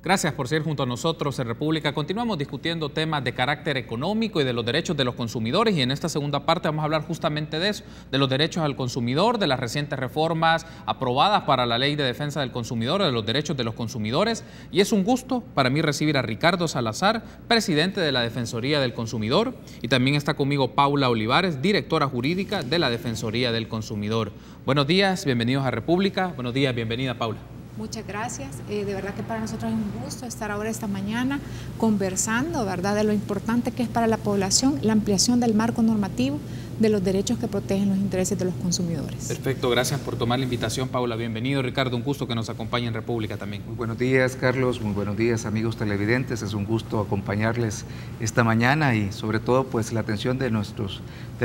Gracias por seguir junto a nosotros en República. Continuamos discutiendo temas de carácter económico y de los derechos de los consumidores, y en esta segunda parte vamos a hablar justamente de eso, de los derechos al consumidor, de las recientes reformas aprobadas para la Ley de Defensa del Consumidor, de los derechos de los consumidores. Y es un gusto para mí recibir a Ricardo Salazar, presidente de la Defensoría del Consumidor, y también está conmigo Paula Olivares, directora jurídica de la Defensoría del Consumidor. Buenos días, bienvenidos a República. Buenos días, bienvenida Paula. Muchas gracias. De verdad que para nosotros es un gusto estar ahora esta mañana conversando, ¿verdad?, de lo importante que es para la población la ampliación del marco normativo de los derechos que protegen los intereses de los consumidores. Perfecto, gracias por tomar la invitación, Paula. Bienvenido, Ricardo, un gusto que nos acompañe en República también. Muy buenos días, Carlos, muy buenos días, amigos televidentes. Es un gusto acompañarles esta mañana y sobre todo pues la atención de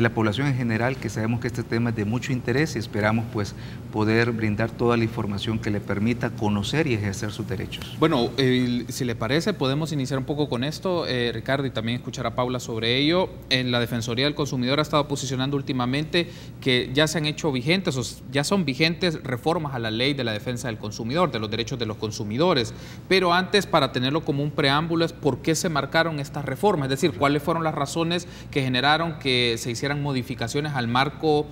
la población en general, que sabemos que este tema es de mucho interés y esperamos pues poder brindar toda la información que le permita conocer y ejercer sus derechos. Bueno, si le parece, podemos iniciar un poco con esto, Ricardo, y también escuchar a Paula sobre ello. En la Defensoría del Consumidor ha estado posicionando últimamente que ya se han hecho vigentes, o ya son vigentes reformas a la Ley de la Defensa del Consumidor, de los derechos de los consumidores. Pero antes, para tenerlo como un preámbulo, es por qué se marcaron estas reformas, es decir, cuáles fueron las razones que generaron que se hicieran modificaciones al marco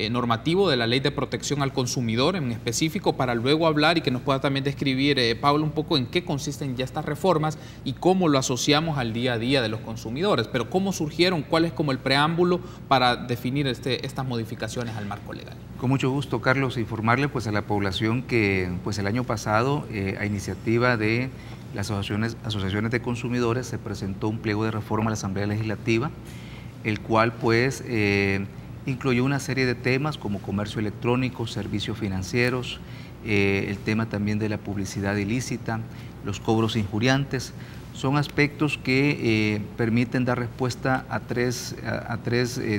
normativo de la Ley de Protección al Consumidor en específico, para luego hablar y que nos pueda también describir, Paula, un poco en qué consisten ya estas reformas y cómo lo asociamos al día a día de los consumidores. Pero cómo surgieron, cuál es como el preámbulo para definir estas modificaciones al marco legal. Con mucho gusto, Carlos, informarle pues a la población que pues el año pasado, a iniciativa de las asociaciones de consumidores, se presentó un pliego de reforma a la Asamblea Legislativa, el cual pues incluyó una serie de temas como comercio electrónico, servicios financieros, el tema también de la publicidad ilícita, los cobros injuriantes. Son aspectos que permiten dar respuesta a tres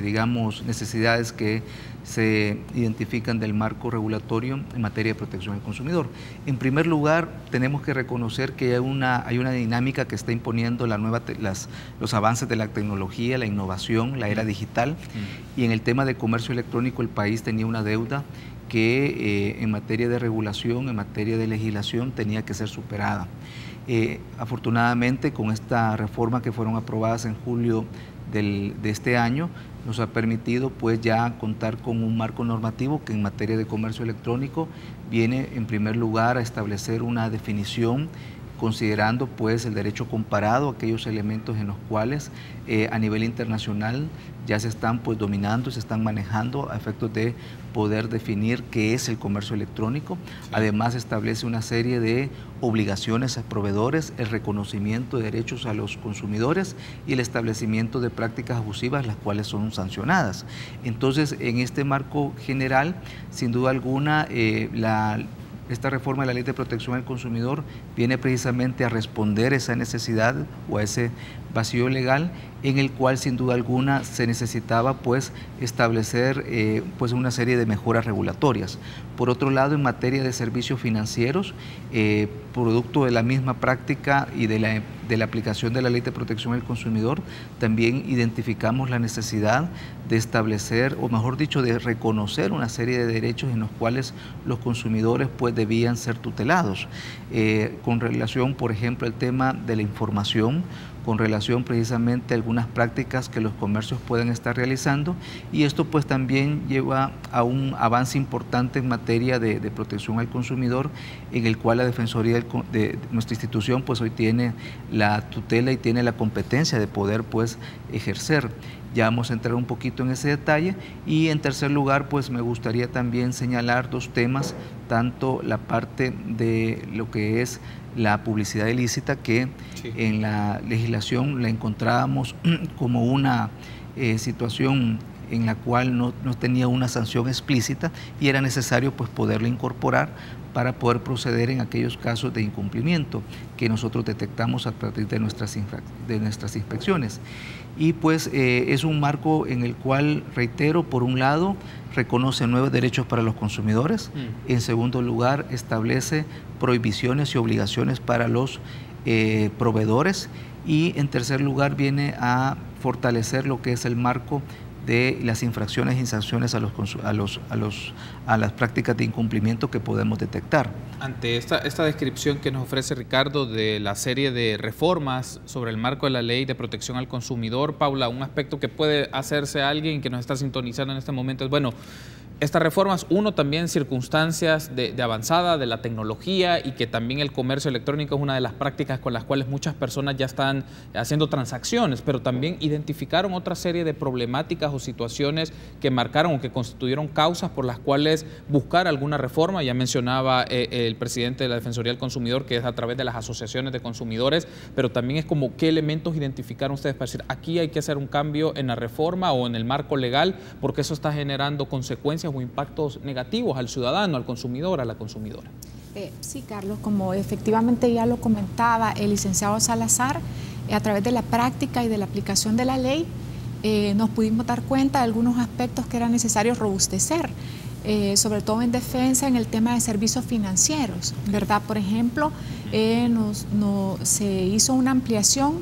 digamos, necesidades que se identifican del marco regulatorio en materia de protección al consumidor. En primer lugar, tenemos que reconocer que hay una dinámica que está imponiendo los avances de la tecnología, la innovación, la era digital, y en el tema de comercio electrónico el país tenía una deuda que en materia de regulación, en materia de legislación, tenía que ser superada. Afortunadamente, con esta reforma que fueron aprobadas en julio de este año, nos ha permitido pues ya contar con un marco normativo que en materia de comercio electrónico viene en primer lugar a establecer una definición considerando pues el derecho comparado, aquellos elementos en los cuales a nivel internacional ya se están pues dominando, se están manejando a efectos de poder definir qué es el comercio electrónico. Sí. Además establece una serie de obligaciones a proveedores, el reconocimiento de derechos a los consumidores y el establecimiento de prácticas abusivas, las cuales son sancionadas. Entonces, en este marco general, sin duda alguna, esta reforma de la Ley de Protección al Consumidor viene precisamente a responder esa necesidad o a ese vacío legal en el cual sin duda alguna se necesitaba pues establecer pues una serie de mejoras regulatorias. Por otro lado, en materia de servicios financieros, producto de la misma práctica y de la aplicación de la Ley de Protección al Consumidor, también identificamos la necesidad de establecer, o mejor dicho, de reconocer una serie de derechos en los cuales los consumidores pues debían ser tutelados. Con relación, por ejemplo, al tema de la información, con relación precisamente a algunas prácticas que los comercios pueden estar realizando, y esto pues también lleva a un avance importante en materia de protección al consumidor, en el cual la Defensoría de nuestra institución pues hoy tiene la tutela y tiene la competencia de poder pues ejercer. Ya vamos a entrar un poquito en ese detalle. Y en tercer lugar, pues me gustaría también señalar dos temas, tanto la parte de lo que es la publicidad ilícita, que sí, en la legislación la encontrábamos como una situación en la cual no tenía una sanción explícita y era necesario pues poderla incorporar para poder proceder en aquellos casos de incumplimiento que nosotros detectamos a partir de nuestras inspecciones. Y pues es un marco en el cual, reitero, por un lado, reconoce nuevos derechos para los consumidores, en segundo lugar, establece prohibiciones y obligaciones para los proveedores, y en tercer lugar viene a fortalecer lo que es el marco de las infracciones y sanciones a las prácticas de incumplimiento que podemos detectar. Ante esta descripción que nos ofrece Ricardo de la serie de reformas sobre el marco de la Ley de Protección al Consumidor, Paula, un aspecto que puede hacerse a alguien que nos está sintonizando en este momento es, bueno, estas reformas, uno, también circunstancias de avanzada de la tecnología y que también el comercio electrónico es una de las prácticas con las cuales muchas personas ya están haciendo transacciones, pero también identificaron otra serie de problemáticas o situaciones que marcaron o que constituyeron causas por las cuales buscar alguna reforma. Ya mencionaba el presidente de la Defensoría del Consumidor, que es a través de las asociaciones de consumidores, pero también es como qué elementos identificaron ustedes para decir, aquí hay que hacer un cambio en la reforma o en el marco legal, porque eso está generando consecuencias o impactos negativos al ciudadano, al consumidor, a la consumidora. Sí, Carlos, como efectivamente ya lo comentaba el licenciado Salazar, a través de la práctica y de la aplicación de la ley, nos pudimos dar cuenta de algunos aspectos que era necesario robustecer, sobre todo en defensa en el tema de servicios financieros, ¿verdad? Por ejemplo, se hizo una ampliación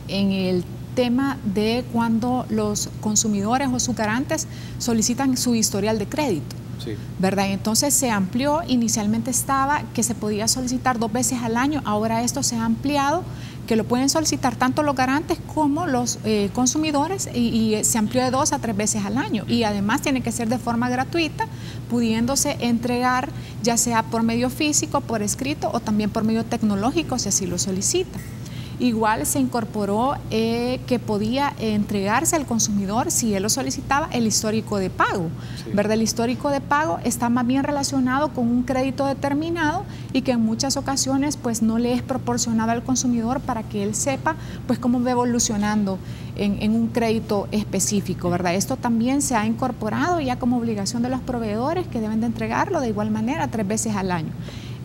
en el tema de cuando los consumidores o sus garantes solicitan su historial de crédito, sí, ¿verdad? Entonces se amplió, inicialmente estaba que se podía solicitar 2 veces al año, ahora esto se ha ampliado, que lo pueden solicitar tanto los garantes como los consumidores y se amplió de 2 a 3 veces al año y además tiene que ser de forma gratuita, pudiéndose entregar ya sea por medio físico, por escrito o también por medio tecnológico si así lo solicita. Igual se incorporó que podía entregarse al consumidor, si él lo solicitaba, el histórico de pago, sí, ¿verdad? El histórico de pago está más bien relacionado con un crédito determinado y que en muchas ocasiones pues no le es proporcionado al consumidor para que él sepa pues cómo va evolucionando en un crédito específico, ¿verdad? Esto también se ha incorporado ya como obligación de los proveedores que deben de entregarlo de igual manera 3 veces al año.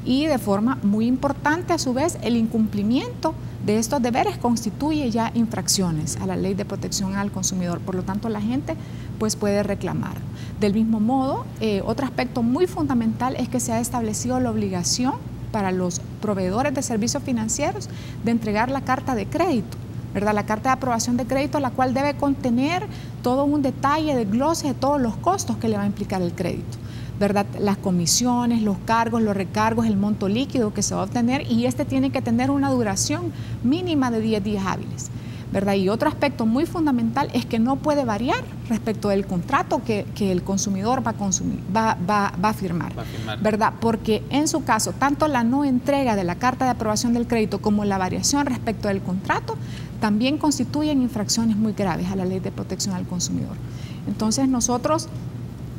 Y de forma muy importante, a su vez, el incumplimiento de estos deberes constituye ya infracciones a la Ley de Protección al Consumidor. Por lo tanto, la gente pues, puede reclamar. Del mismo modo, otro aspecto muy fundamental es que se ha establecido la obligación para los proveedores de servicios financieros de entregar la carta de crédito, ¿verdad? La carta de aprobación de crédito, la cual debe contener todo un detalle de glose de todos los costos que le va a implicar el crédito, ¿verdad? Las comisiones, los cargos, los recargos, el monto líquido que se va a obtener y este tiene que tener una duración mínima de 10 días hábiles, ¿verdad? Y otro aspecto muy fundamental es que no puede variar respecto del contrato que el consumidor va a firmar, ¿verdad? Porque en su caso, tanto la no entrega de la carta de aprobación del crédito como la variación respecto del contrato también constituyen infracciones muy graves a la Ley de Protección al Consumidor. Entonces nosotros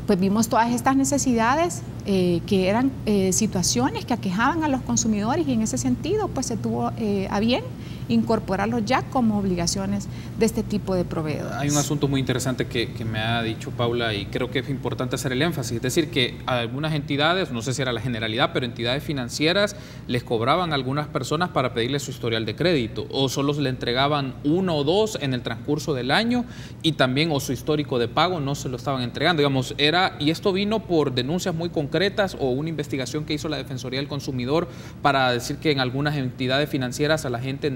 pues vimos todas estas necesidades que eran situaciones que aquejaban a los consumidores y en ese sentido pues se tuvo a bien incorporarlos ya como obligaciones de este tipo de proveedores. Hay un asunto muy interesante que me ha dicho Paula y creo que es importante hacer el énfasis, es decir, que a algunas entidades, no sé si era la generalidad, pero entidades financieras les cobraban a algunas personas para pedirle su historial de crédito o solo le entregaban 1 o 2 en el transcurso del año y también o su histórico de pago no se lo estaban entregando, digamos, y esto vino por denuncias muy concretas o una investigación que hizo la Defensoría del Consumidor para decir que en algunas entidades financieras a la gente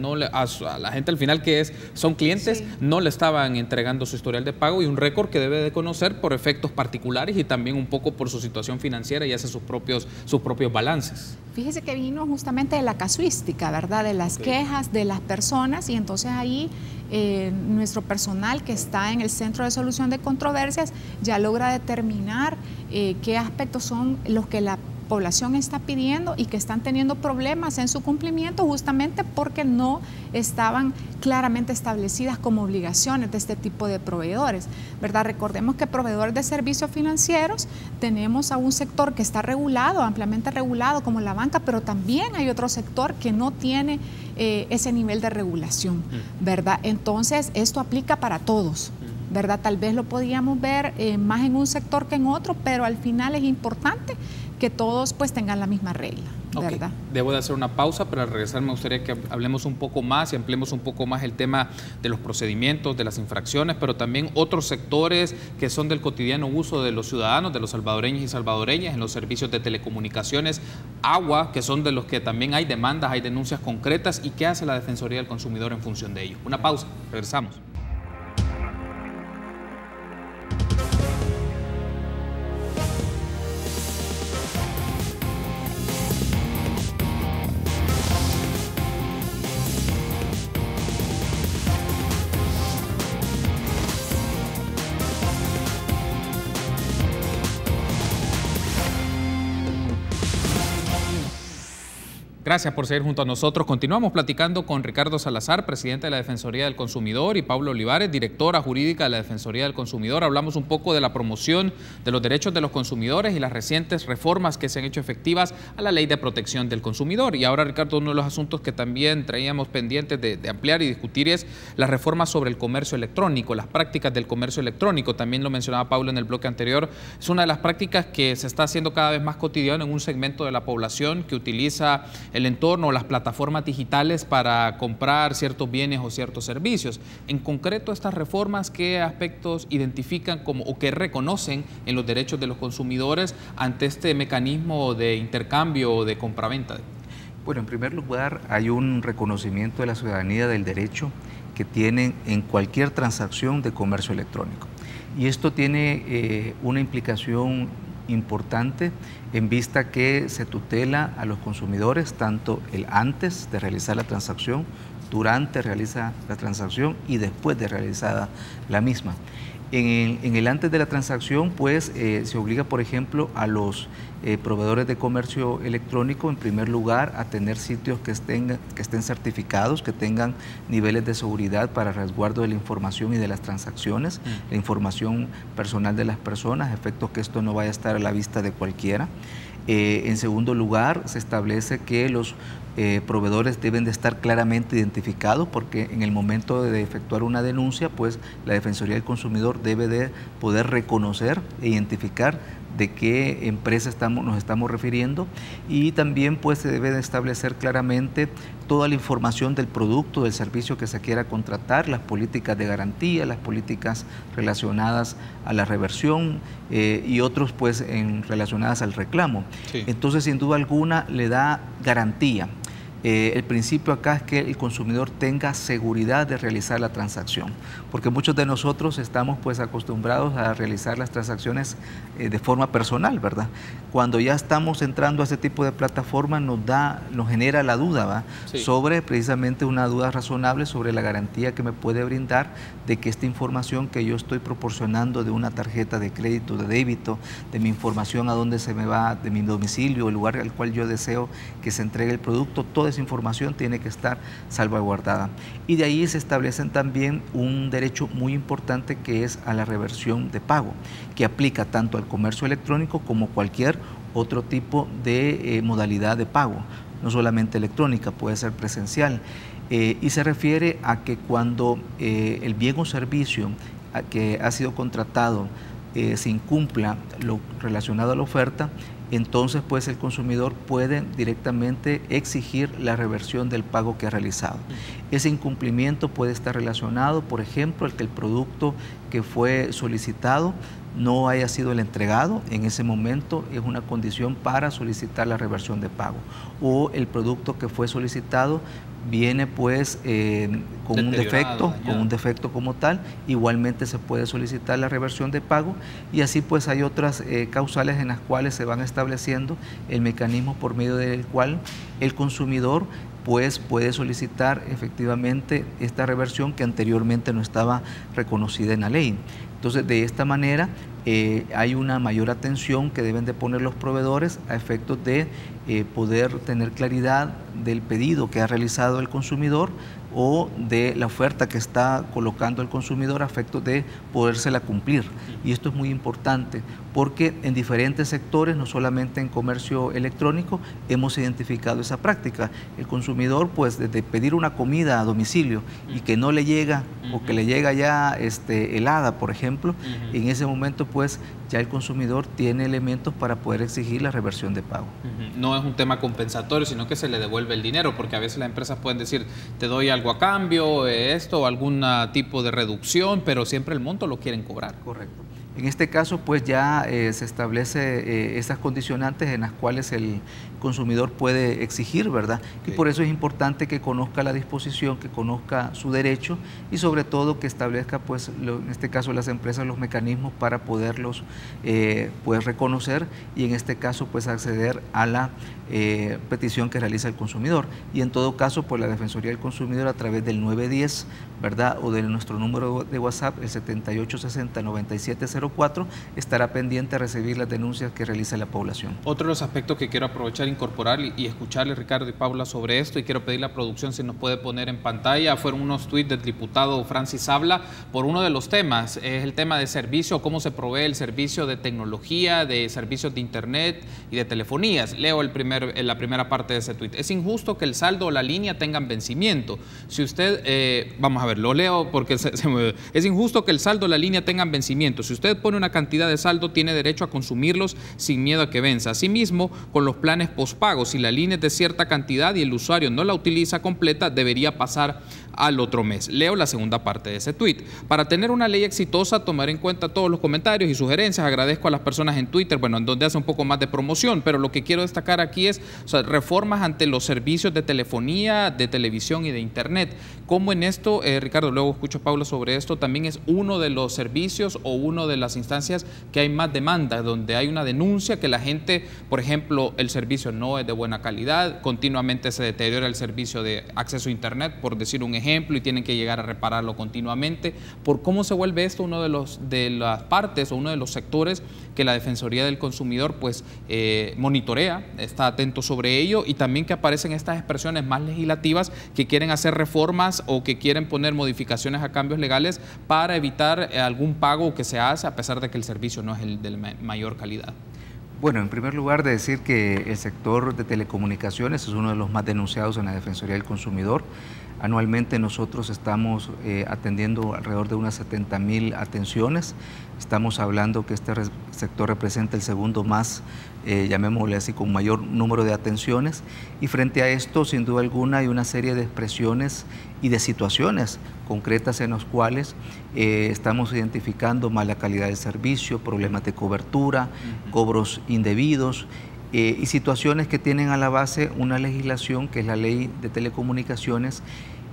al final que son clientes, sí, no le estaban entregando su historial de pago y un récord que debe de conocer por efectos particulares y también un poco por su situación financiera y hace sus propios balances. Fíjese que vino justamente de la casuística, ¿verdad? De las quejas de las personas y entonces ahí nuestro personal que está en el Centro de Solución de Controversias ya logra determinar qué aspectos son los que la población está pidiendo y que están teniendo problemas en su cumplimiento justamente porque no estaban claramente establecidas como obligaciones de este tipo de proveedores, ¿verdad? Recordemos que proveedores de servicios financieros tenemos a un sector que está regulado, ampliamente regulado como la banca, pero también hay otro sector que no tiene ese nivel de regulación, ¿verdad? Entonces esto aplica para todos, ¿verdad? Tal vez lo podíamos ver más en un sector que en otro, pero al final es importante que todos pues tengan la misma regla, ¿verdad? Okay. Debo de hacer una pausa, pero al regresar me gustaría que hablemos un poco más y ampliemos un poco más el tema de los procedimientos, de las infracciones, pero también otros sectores que son del cotidiano uso de los ciudadanos, de los salvadoreños y salvadoreñas, en los servicios de telecomunicaciones, agua, que son de los que también hay demandas, hay denuncias concretas y qué hace la Defensoría del Consumidor en función de ello. Una pausa, regresamos. Gracias por seguir junto a nosotros. Continuamos platicando con Ricardo Salazar, presidente de la Defensoría del Consumidor, y Paula Olivares, directora jurídica de la Defensoría del Consumidor. Hablamos un poco de la promoción de los derechos de los consumidores y las recientes reformas que se han hecho efectivas a la Ley de Protección del Consumidor. Y ahora, Ricardo, uno de los asuntos que también traíamos pendientes de ampliar y discutir es las reformas sobre el comercio electrónico, las prácticas del comercio electrónico. También lo mencionaba Paula en el bloque anterior. Es una de las prácticas que se está haciendo cada vez más cotidiana en un segmento de la población que utiliza el entorno, las plataformas digitales para comprar ciertos bienes o ciertos servicios. En concreto, estas reformas, ¿qué aspectos identifican como o qué reconocen en los derechos de los consumidores ante este mecanismo de intercambio o de compraventa? Bueno, en primer lugar, hay un reconocimiento de la ciudadanía del derecho que tienen en cualquier transacción de comercio electrónico. Y esto tiene una implicación importante en vista que se tutela a los consumidores tanto el antes de realizar la transacción, durante realiza la transacción y después de realizada la misma. En el antes de la transacción, pues, se obliga, por ejemplo, a los proveedores de comercio electrónico, en primer lugar, a tener sitios que estén certificados, que tengan niveles de seguridad para resguardo de la información y de las transacciones, la información personal de las personas, efectos que esto no vaya a estar a la vista de cualquiera. En segundo lugar, se establece que los proveedores deben de estar claramente identificados, porque en el momento de efectuar una denuncia, pues la Defensoría del Consumidor debe de poder reconocer e identificar de qué empresa nos estamos refiriendo, y también pues se debe de establecer claramente toda la información del producto, del servicio que se quiera contratar, las políticas de garantía, las políticas relacionadas a la reversión y otros pues relacionadas al reclamo. Sí. Entonces, sin duda alguna, le da garantía. El principio acá es que el consumidor tenga seguridad de realizar la transacción, porque muchos de nosotros estamos pues acostumbrados a realizar las transacciones de forma personal, ¿verdad? Cuando ya estamos entrando a este tipo de plataformas nos genera la duda, ¿va? Sí. Sobre precisamente una duda razonable sobre la garantía que me puede brindar de que esta información que yo estoy proporcionando de una tarjeta de crédito, de débito, de mi información a dónde se me va, de mi domicilio, el lugar al cual yo deseo que se entregue el producto, toda esa información tiene que estar salvaguardada. Y de ahí se establecen también un derecho muy importante que es a la reversión de pago, que aplica tanto al comercio electrónico como cualquier otro tipo de modalidad de pago, no solamente electrónica, puede ser presencial. Y se refiere a que cuando el bien o servicio que ha sido contratado se incumpla lo relacionado a la oferta, entonces pues el consumidor puede directamente exigir la reversión del pago que ha realizado. Ese incumplimiento puede estar relacionado, por ejemplo, el que el producto que fue solicitado no haya sido el entregado, en ese momento es una condición para solicitar la reversión de pago. O el producto que fue solicitado viene pues con un defecto como tal, igualmente se puede solicitar la reversión de pago, y así pues hay otras causales en las cuales se van estableciendo el mecanismo por medio del cual el consumidor pues puede solicitar efectivamente esta reversión que anteriormente no estaba reconocida en la ley. Entonces, de esta manera hay una mayor atención que deben de poner los proveedores a efectos de poder tener claridad del pedido que ha realizado el consumidor o de la oferta que está colocando el consumidor a efectos de podérsela cumplir. Y esto es muy importante porque en diferentes sectores, no solamente en comercio electrónico, hemos identificado esa práctica. El consumidor, pues, desde pedir una comida a domicilio y que no le llega o que le llega ya helada, por ejemplo, en ese momento, pues, ya el consumidor tiene elementos para poder exigir la reversión de pago. No es un tema compensatorio, sino que se le devuelve el dinero, porque a veces las empresas pueden decir, te doy algo a cambio, esto, algún tipo de reducción, pero siempre el monto lo quieren cobrar. Correcto. En este caso, pues ya se establece esas condicionantes en las cuales el consumidor puede exigir, ¿verdad? Okay. Y por eso es importante que conozca la disposición, que conozca su derecho y sobre todo que establezca, pues, en este caso las empresas, los mecanismos para poderlos pues, reconocer y en este caso, pues, acceder a la petición que realiza el consumidor. Y en todo caso, pues la Defensoría del Consumidor a través del 910, ¿verdad? O de nuestro número de WhatsApp, el 7860-9704, estará pendiente a recibir las denuncias que realiza la población. Otro de los aspectos que quiero aprovechar, incorporar y escucharle, Ricardo y Paula, sobre esto, y quiero pedir a la producción si nos puede poner en pantalla, fueron unos tuits del diputado Francis Sabla por uno de los temas, es el tema de servicio, cómo se provee el servicio de tecnología, de servicios de internet y de telefonías. Leo la primera parte de ese tuit. Es injusto que el saldo o la línea tengan vencimiento. Si usted, vamos a ver, lo leo porque es injusto que el saldo o la línea tengan vencimiento. Si usted pone una cantidad de saldo, tiene derecho a consumirlos sin miedo a que venza. Asimismo, con los planes postpago, si la línea es de cierta cantidad y el usuario no la utiliza completa, debería pasar al otro mes. Leo la segunda parte de ese tuit. Para tener una ley exitosa, tomar en cuenta todos los comentarios y sugerencias. Agradezco a las personas en Twitter, bueno, en donde hace un poco más de promoción, pero lo que quiero destacar aquí es, o sea, reformas ante los servicios de telefonía, de televisión y de internet. Como en esto, Ricardo, luego escucho a Paula sobre esto, también es uno de los servicios o una de las instancias que hay más demanda, donde hay una denuncia que la gente, por ejemplo, el servicio no es de buena calidad, continuamente se deteriora el servicio de acceso a internet, por decir un ejemplo, y tienen que llegar a repararlo continuamente. ¿Por cómo se vuelve esto uno de las partes o uno de los sectores que la Defensoría del Consumidor pues monitorea, está atento sobre ello, y también que aparecen estas expresiones más legislativas que quieren hacer reformas o que quieren poner modificaciones a cambios legales para evitar algún pago que se hace a pesar de que el servicio no es el de mayor calidad? Bueno, en primer lugar, de decir que el sector de telecomunicaciones es uno de los más denunciados en la Defensoría del Consumidor. Anualmente nosotros estamos atendiendo alrededor de unas 70,000 atenciones. Estamos hablando que este sector representa el segundo más, llamémosle así, con mayor número de atenciones. Y frente a esto, sin duda alguna, hay una serie de expresiones y de situaciones concretas en las cuales estamos identificando mala calidad del servicio, problemas de cobertura, cobros indebidos, y situaciones que tienen a la base una legislación que es la Ley de Telecomunicaciones,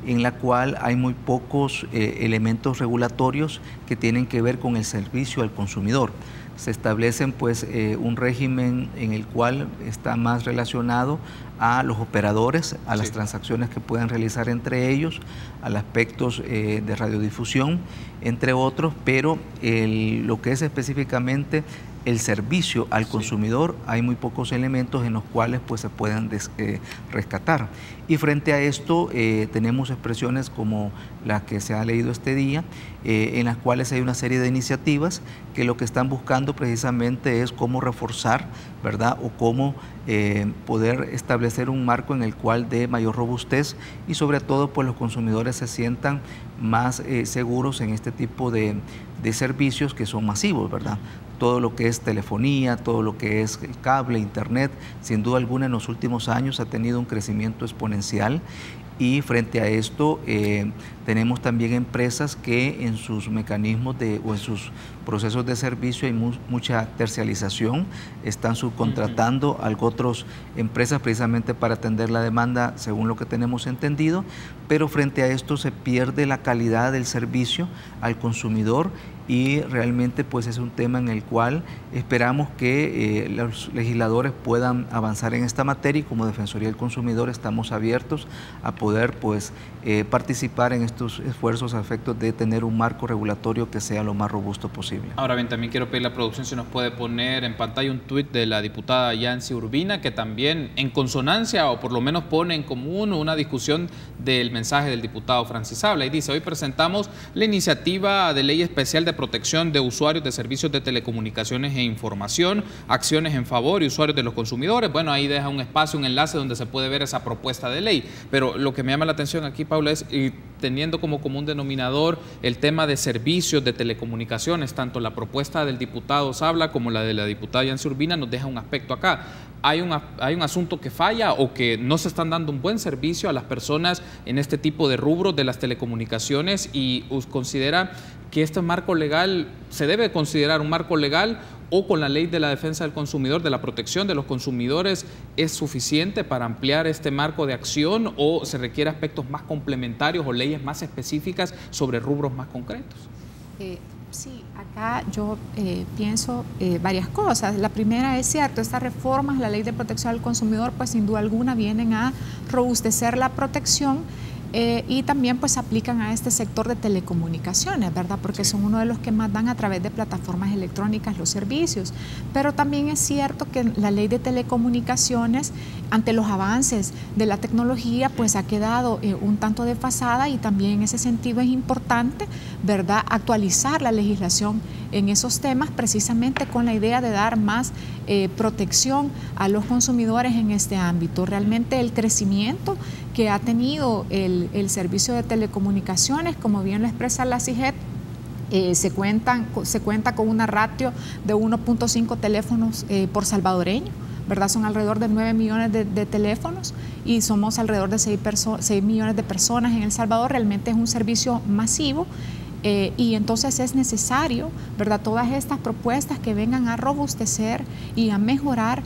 en la cual hay muy pocos elementos regulatorios que tienen que ver con el servicio al consumidor. Se establecen pues un régimen en el cual está más relacionado a los operadores, a las transacciones que pueden realizar entre ellos, a los aspectos de radiodifusión, entre otros, pero lo que es específicamente el servicio al consumidor, hay muy pocos elementos en los cuales pues se puedan rescatar. Y frente a esto tenemos expresiones como las que se ha leído este día, en las cuales hay una serie de iniciativas que lo que están buscando precisamente es cómo reforzar, ¿verdad? O cómo poder establecer un marco en el cual dé mayor robustez y sobre todo pues los consumidores se sientan más seguros en este tipo de servicios que son masivos, ¿verdad? Todo lo que es telefonía, todo lo que es cable, internet, sin duda alguna en los últimos años ha tenido un crecimiento exponencial. Y frente a esto tenemos también empresas que en sus mecanismos o en sus procesos de servicio hay mucha tercialización, están subcontratando a otras empresas precisamente para atender la demanda según lo que tenemos entendido, pero frente a esto se pierde la calidad del servicio al consumidor y realmente pues es un tema en el cual esperamos que los legisladores puedan avanzar en esta materia y como Defensoría del Consumidor estamos abiertos a poder pues participar en estos esfuerzos a efectos de tener un marco regulatorio que sea lo más robusto posible. Ahora bien, también quiero pedir a la producción si nos puede poner en pantalla un tuit de la diputada Yancy Urbina que también en consonancia o por lo menos pone en común una discusión del mensaje del diputado Francis Sabla y dice: hoy presentamos la iniciativa de ley especial de protección de usuarios de servicios de telecomunicaciones e información, acciones en favor y usuarios de los consumidores. Bueno, ahí deja un espacio, un enlace donde se puede ver esa propuesta de ley, pero lo que me llama la atención aquí, Paula, es teniendo como común denominador el tema de servicios de telecomunicaciones, tanto la propuesta del diputado Sabla como la de la diputada Yancy Urbina nos deja un aspecto acá. Hay un asunto que falla o que no se están dando un buen servicio a las personas en este tipo de rubros de las telecomunicaciones y considera que este marco legal, se debe considerar un marco legal o con la ley de la defensa del consumidor, de la protección de los consumidores, ¿es suficiente para ampliar este marco de acción o se requiere aspectos más complementarios o leyes más específicas sobre rubros más concretos? Sí, acá yo pienso varias cosas. La primera es cierto, estas reformas, la ley de protección al consumidor, pues sin duda alguna vienen a robustecer la protección y también pues aplican a este sector de telecomunicaciones, ¿verdad? Porque son uno de los que más dan a través de plataformas electrónicas los servicios. Pero también es cierto que la ley de telecomunicaciones, ante los avances de la tecnología, pues ha quedado un tanto desfasada, y también en ese sentido es importante, ¿verdad?, actualizar la legislación en esos temas, precisamente con la idea de dar más protección a los consumidores en este ámbito. Realmente el crecimiento que ha tenido el servicio de telecomunicaciones, como bien lo expresa la CIGET, se cuenta con una ratio de 1.5 teléfonos por salvadoreño, ¿verdad? Son alrededor de 9 millones de teléfonos y somos alrededor de 6 millones de personas en El Salvador. Realmente es un servicio masivo. Y entonces es necesario, ¿verdad?, todas estas propuestas que vengan a robustecer y a mejorar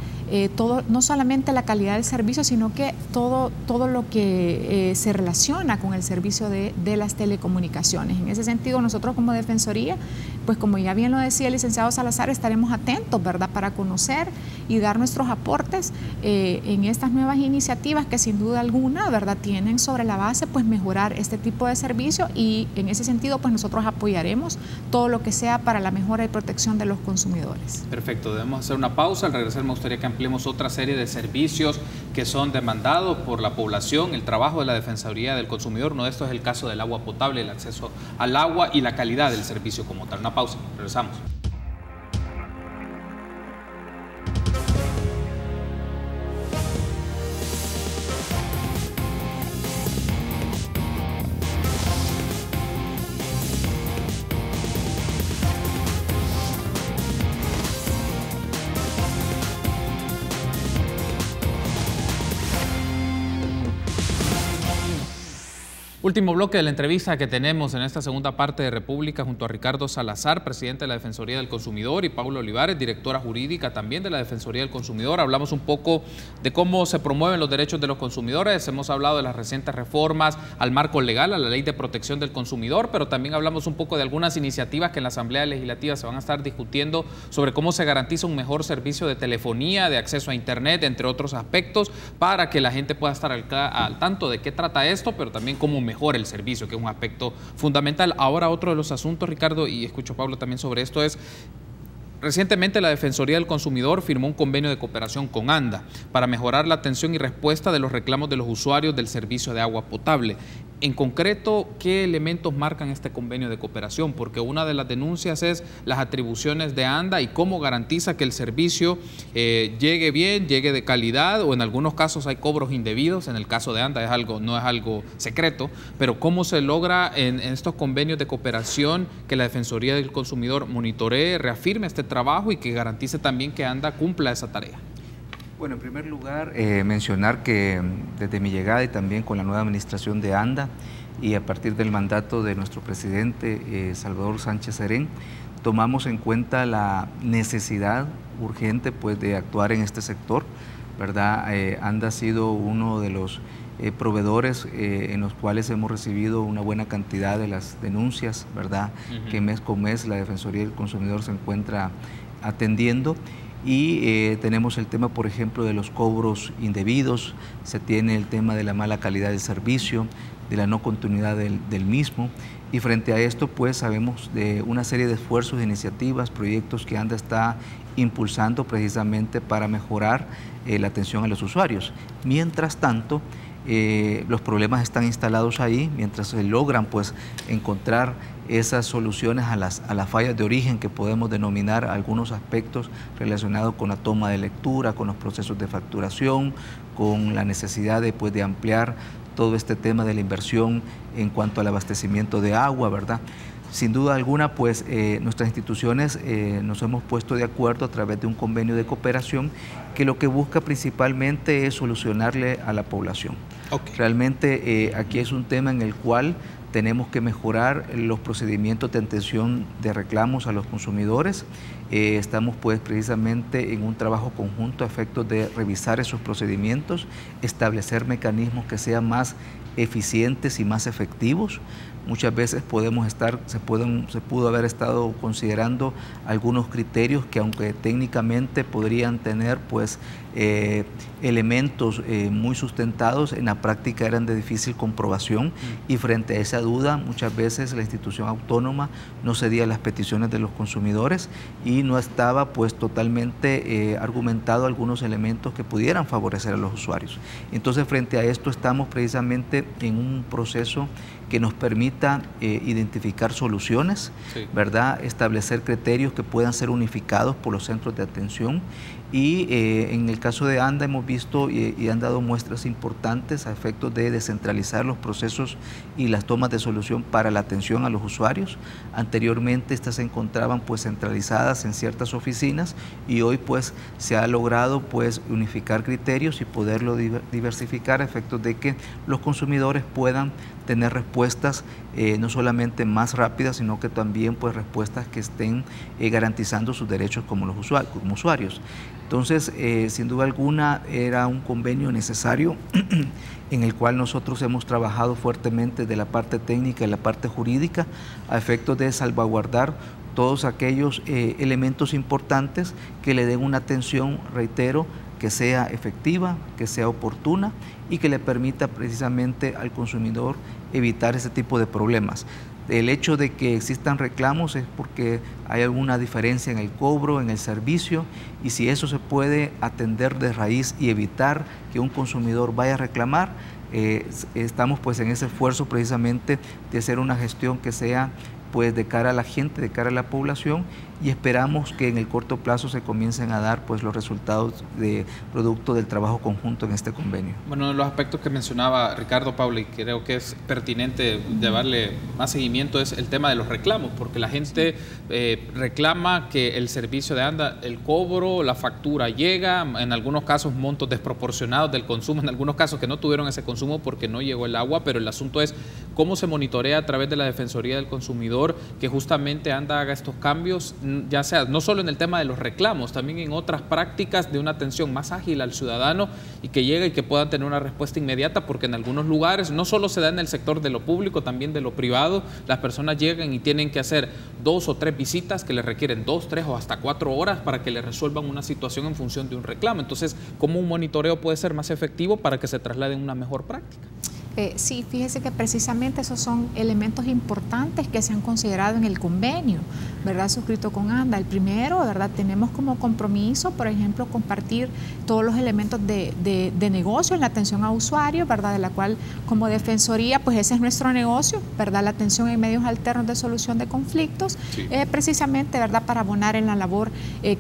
todo, no solamente la calidad del servicio, sino que todo lo que se relaciona con el servicio de las telecomunicaciones. En ese sentido, nosotros como Defensoría, pues como ya bien lo decía el licenciado Salazar, estaremos atentos, ¿verdad?, para conocer y dar nuestros aportes en estas nuevas iniciativas que sin duda alguna, ¿verdad?, tienen sobre la base pues mejorar este tipo de servicio, y en ese sentido pues nosotros apoyaremos todo lo que sea para la mejora y protección de los consumidores. Perfecto, debemos hacer una pausa. Al regresar me gustaría que ampliemos otra serie de servicios que son demandados por la población, el trabajo de la Defensoría del Consumidor. Uno de estos es el caso del agua potable, el acceso al agua y la calidad del servicio como tal. Una pausa, regresamos. Último bloque de la entrevista que tenemos en esta segunda parte de República junto a Ricardo Salazar, presidente de la Defensoría del Consumidor, y Paula Olivares, directora jurídica también de la Defensoría del Consumidor. Hablamos un poco de cómo se promueven los derechos de los consumidores, hemos hablado de las recientes reformas al marco legal, a la Ley de Protección del Consumidor, pero también hablamos un poco de algunas iniciativas que en la Asamblea Legislativa se van a estar discutiendo sobre cómo se garantiza un mejor servicio de telefonía, de acceso a Internet, entre otros aspectos, para que la gente pueda estar al tanto de qué trata esto, pero también cómo mejor el servicio, que es un aspecto fundamental. Ahora otro de los asuntos, Ricardo, y escucho a Pablo también sobre esto, es recientemente la Defensoría del Consumidor firmó un convenio de cooperación con ANDA para mejorar la atención y respuesta de los reclamos de los usuarios del servicio de agua potable. En concreto, ¿qué elementos marcan este convenio de cooperación? Porque una de las denuncias es las atribuciones de ANDA y cómo garantiza que el servicio llegue bien, llegue de calidad, o en algunos casos hay cobros indebidos. En el caso de ANDA no es algo secreto, pero ¿cómo se logra en estos convenios de cooperación que la Defensoría del Consumidor monitoree, reafirme este trabajo y que garantice también que ANDA cumpla esa tarea? Bueno, en primer lugar, mencionar que desde mi llegada y también con la nueva administración de ANDA y a partir del mandato de nuestro presidente Salvador Sánchez Serén, tomamos en cuenta la necesidad urgente pues, de actuar en este sector, ¿verdad? ANDA ha sido uno de los proveedores en los cuales hemos recibido una buena cantidad de las denuncias, ¿verdad? Que mes con mes la Defensoría del Consumidor se encuentra atendiendo. Y tenemos el tema, por ejemplo, de los cobros indebidos, se tiene el tema de la mala calidad del servicio, de la no continuidad del mismo, y frente a esto pues sabemos de una serie de esfuerzos, iniciativas, proyectos que ANDA está impulsando precisamente para mejorar la atención a los usuarios. Mientras tanto, los problemas están instalados ahí, mientras se logran pues encontrar esas soluciones a las fallas de origen que podemos denominar algunos aspectos relacionados con la toma de lectura, con los procesos de facturación, con la necesidad de ampliar todo este tema de la inversión en cuanto al abastecimiento de agua, ¿verdad? Sin duda alguna, pues nuestras instituciones nos hemos puesto de acuerdo a través de un convenio de cooperación que lo que busca principalmente es solucionarle a la población. Okay. Realmente aquí es un tema en el cual tenemos que mejorar los procedimientos de atención de reclamos a los consumidores. Estamos pues precisamente en un trabajo conjunto a efectos de revisar esos procedimientos, establecer mecanismos que sean más eficientes y más efectivos. Muchas veces se pudo haber estado considerando algunos criterios que, aunque técnicamente podrían tener pues elementos muy sustentados, en la práctica eran de difícil comprobación, y frente a esa duda muchas veces la institución autónoma no cedía a las peticiones de los consumidores y no estaba pues totalmente argumentado algunos elementos que pudieran favorecer a los usuarios. Entonces, frente a esto estamos precisamente en un proceso que nos permita identificar soluciones, sí, ¿verdad? Establecer criterios que puedan ser unificados por los centros de atención. Y en el caso de ANDA hemos visto y han dado muestras importantes a efectos de descentralizar los procesos y las tomas de solución para la atención a los usuarios. Anteriormente estas se encontraban pues centralizadas en ciertas oficinas, y hoy pues se ha logrado pues unificar criterios y poderlo diversificar a efectos de que los consumidores puedan tener respuestas no solamente más rápidas, sino que también pues respuestas que estén garantizando sus derechos como usuarios. Entonces, sin duda alguna, era un convenio necesario en el cual nosotros hemos trabajado fuertemente de la parte técnica y la parte jurídica a efectos de salvaguardar todos aquellos elementos importantes que le den una atención, reitero, que sea efectiva, que sea oportuna y que le permita precisamente al consumidor evitar ese tipo de problemas. El hecho de que existan reclamos es porque hay alguna diferencia en el cobro, en el servicio, y si eso se puede atender de raíz y evitar que un consumidor vaya a reclamar, estamos pues en ese esfuerzo precisamente de hacer una gestión que sea pues de cara a la gente, de cara a la población, y esperamos que en el corto plazo se comiencen a dar pues los resultados de producto del trabajo conjunto en este convenio. Bueno, uno de los aspectos que mencionaba Ricardo, Paula, y creo que es pertinente llevarle más seguimiento, es el tema de los reclamos, porque la gente reclama que el servicio de ANDA, el cobro, la factura llega, en algunos casos montos desproporcionados del consumo, en algunos casos que no tuvieron ese consumo porque no llegó el agua, pero el asunto es cómo se monitorea a través de la Defensoría del Consumidor que justamente ANDA haga estos cambios, ya sea no solo en el tema de los reclamos, también en otras prácticas de una atención más ágil al ciudadano y que llegue y que puedan tener una respuesta inmediata, porque en algunos lugares no solo se da en el sector de lo público, también de lo privado, las personas llegan y tienen que hacer 2 o 3 visitas que les requieren 2, 3 o hasta 4 horas para que les resuelvan una situación en función de un reclamo. Entonces, ¿cómo un monitoreo puede ser más efectivo para que se traslade en una mejor práctica? Sí, fíjese que precisamente esos son elementos importantes que se han considerado en el convenio, ¿verdad?, suscrito con ANDA. El primero, ¿verdad?, tenemos como compromiso, por ejemplo, compartir todos los elementos de negocio en la atención a usuarios, ¿verdad?, de la cual como Defensoría, pues ese es nuestro negocio, ¿verdad?, la atención en medios alternos de solución de conflictos, sí, precisamente, ¿verdad?, para abonar en la labor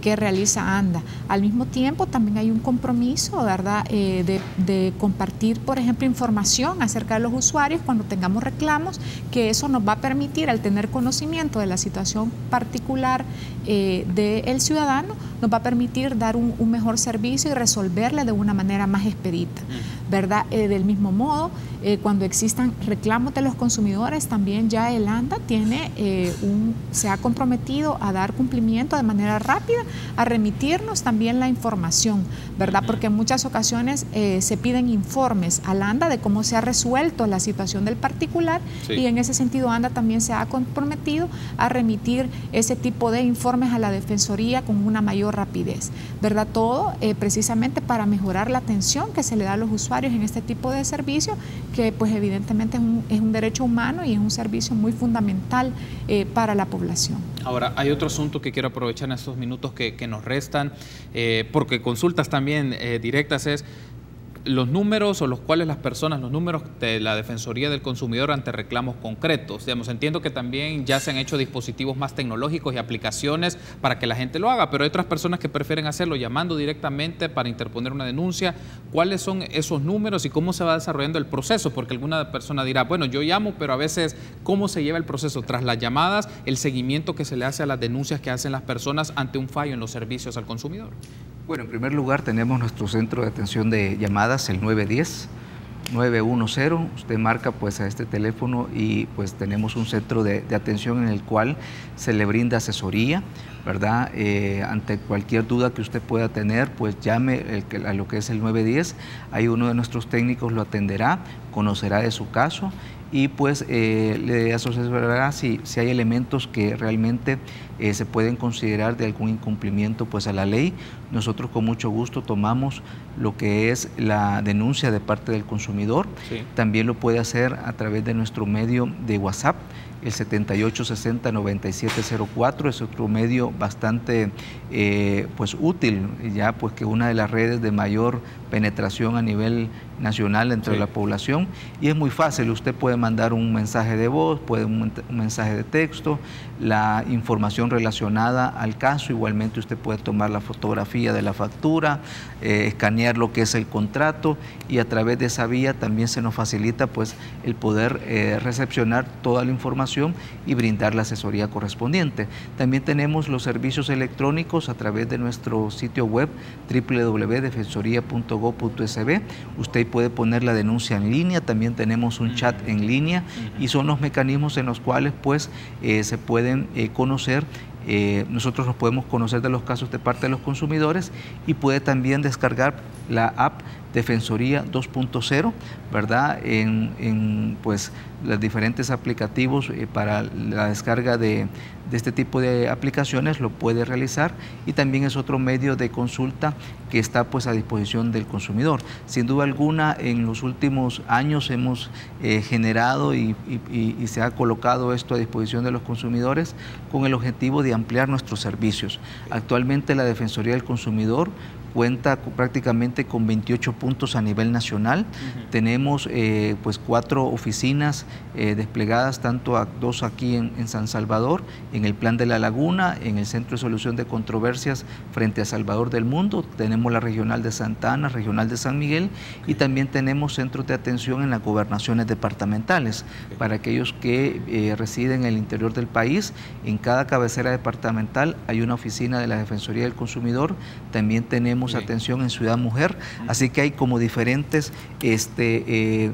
que realiza ANDA. Al mismo tiempo, también hay un compromiso, ¿verdad?, de compartir, por ejemplo, información acerca de los usuarios cuando tengamos reclamos, que eso nos va a permitir, al tener conocimiento de la situación particular del ciudadano, nos va a permitir dar un mejor servicio y resolverle de una manera más expedita, ¿verdad? Del mismo modo, cuando existan reclamos de los consumidores, también ya el ANDA se ha comprometido a dar cumplimiento de manera rápida, a remitirnos también la información, ¿verdad? Porque en muchas ocasiones se piden informes al ANDA de cómo se ha resuelto la situación del particular, sí, y en ese sentido ANDA también se ha comprometido a remitir ese tipo de informes a la Defensoría con una mayor rapidez, ¿verdad? Todo precisamente para mejorar la atención que se le da a los usuarios en este tipo de servicio, que pues evidentemente es un derecho humano y es un servicio muy fundamental para la población. Ahora, hay otro asunto que quiero aprovechar en estos minutos que nos restan, porque consultas también directas es los números o los cuales las personas, los números de la Defensoría del Consumidor ante reclamos concretos. Digamos, entiendo que también ya se han hecho dispositivos más tecnológicos y aplicaciones para que la gente lo haga, pero hay otras personas que prefieren hacerlo llamando directamente para interponer una denuncia. ¿Cuáles son esos números y cómo se va desarrollando el proceso? Porque alguna persona dirá, bueno, yo llamo, pero a veces, ¿cómo se lleva el proceso tras las llamadas, el seguimiento que se le hace a las denuncias que hacen las personas ante un fallo en los servicios al consumidor? Bueno, en primer lugar tenemos nuestro centro de atención de llamadas, el 910. 910. Usted marca pues a este teléfono y pues tenemos un centro de atención en el cual se le brinda asesoría, ¿verdad? Ante cualquier duda que usted pueda tener, pues llame a lo que es el 910. Ahí uno de nuestros técnicos lo atenderá, conocerá de su caso y pues le asesorará si hay elementos que realmente se pueden considerar de algún incumplimiento pues a la ley. Nosotros con mucho gusto tomamos lo que es la denuncia de parte del consumidor. Sí. También lo puede hacer a través de nuestro medio de WhatsApp, el 7860-9704, es otro medio bastante pues útil, ya pues que una de las redes de mayor penetración a nivel nacional dentro de la población, y es muy fácil. Usted puede mandar un mensaje de voz, puede un mensaje de texto, la información relacionada al caso. Igualmente usted puede tomar la fotografía de la factura, escanear lo que es el contrato, y a través de esa vía también se nos facilita pues el poder recepcionar toda la información y brindar la asesoría correspondiente. También tenemos los servicios electrónicos a través de nuestro sitio web www.defensoría.gov.sb. Usted puede poner la denuncia en línea, también tenemos un chat en línea, y son los mecanismos en los cuales pues se pueden conocer. Nosotros nos podemos conocer de los casos de parte de los consumidores, y puede también descargar la app Defensoría 2.0, ¿verdad? En pues los diferentes aplicativos para la descarga de este tipo de aplicaciones lo puede realizar, y también es otro medio de consulta que está pues a disposición del consumidor. Sin duda alguna, en los últimos años hemos generado y se ha colocado esto a disposición de los consumidores con el objetivo de ampliar nuestros servicios. Actualmente la Defensoría del Consumidor cuenta prácticamente con 28 puntos a nivel nacional. Tenemos pues 4 oficinas desplegadas, tanto 2 aquí en San Salvador, en el Plan de la Laguna, en el Centro de Solución de Controversias frente a Salvador del Mundo. Tenemos la regional de Santa Ana, regional de San Miguel, y también tenemos centros de atención en las gobernaciones departamentales. Para aquellos que residen en el interior del país, en cada cabecera departamental hay una oficina de la Defensoría del Consumidor. También tenemos atención en Ciudad Mujer, así que hay como diferentes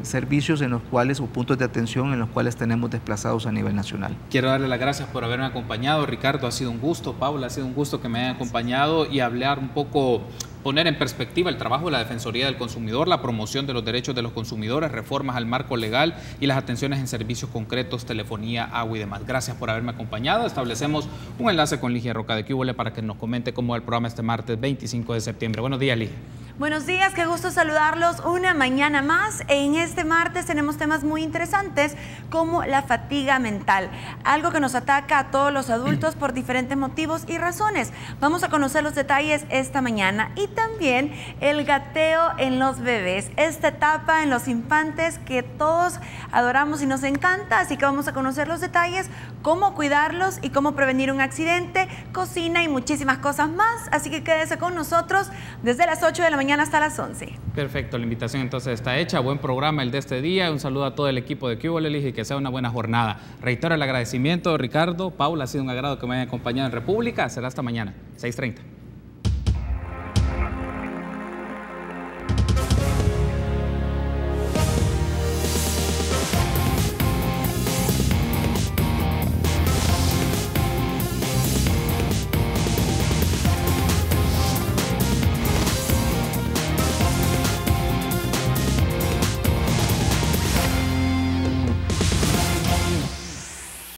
servicios en los cuales, o puntos de atención en los cuales tenemos desplazados a nivel nacional. Quiero darle las gracias por haberme acompañado, Ricardo. Ha sido un gusto. Paula, ha sido un gusto que me hayan acompañado y hablar un poco, poner en perspectiva el trabajo de la Defensoría del Consumidor, la promoción de los derechos de los consumidores, reformas al marco legal y las atenciones en servicios concretos, telefonía, agua y demás. Gracias por haberme acompañado. Establecemos un enlace con Ligia Roca de Cúbole para que nos comente cómo va el programa este martes 25 de septiembre. Buenos días, Ligia. Buenos días, qué gusto saludarlos una mañana más. En este martes tenemos temas muy interesantes como la fatiga mental, algo que nos ataca a todos los adultos por diferentes motivos y razones. Vamos a conocer los detalles esta mañana, y también el gateo en los bebés, esta etapa en los infantes que todos adoramos y nos encanta, así que vamos a conocer los detalles, cómo cuidarlos y cómo prevenir un accidente, cocina y muchísimas cosas más. Así que quédese con nosotros desde las 8 de la mañana hasta las 11. Perfecto, la invitación entonces está hecha. Buen programa el de este día. Un saludo a todo el equipo de Cúbole, y que sea una buena jornada. Reitero el agradecimiento, Ricardo, Paula, ha sido un agrado que me hayan acompañado en República. Será hasta mañana, 6:30.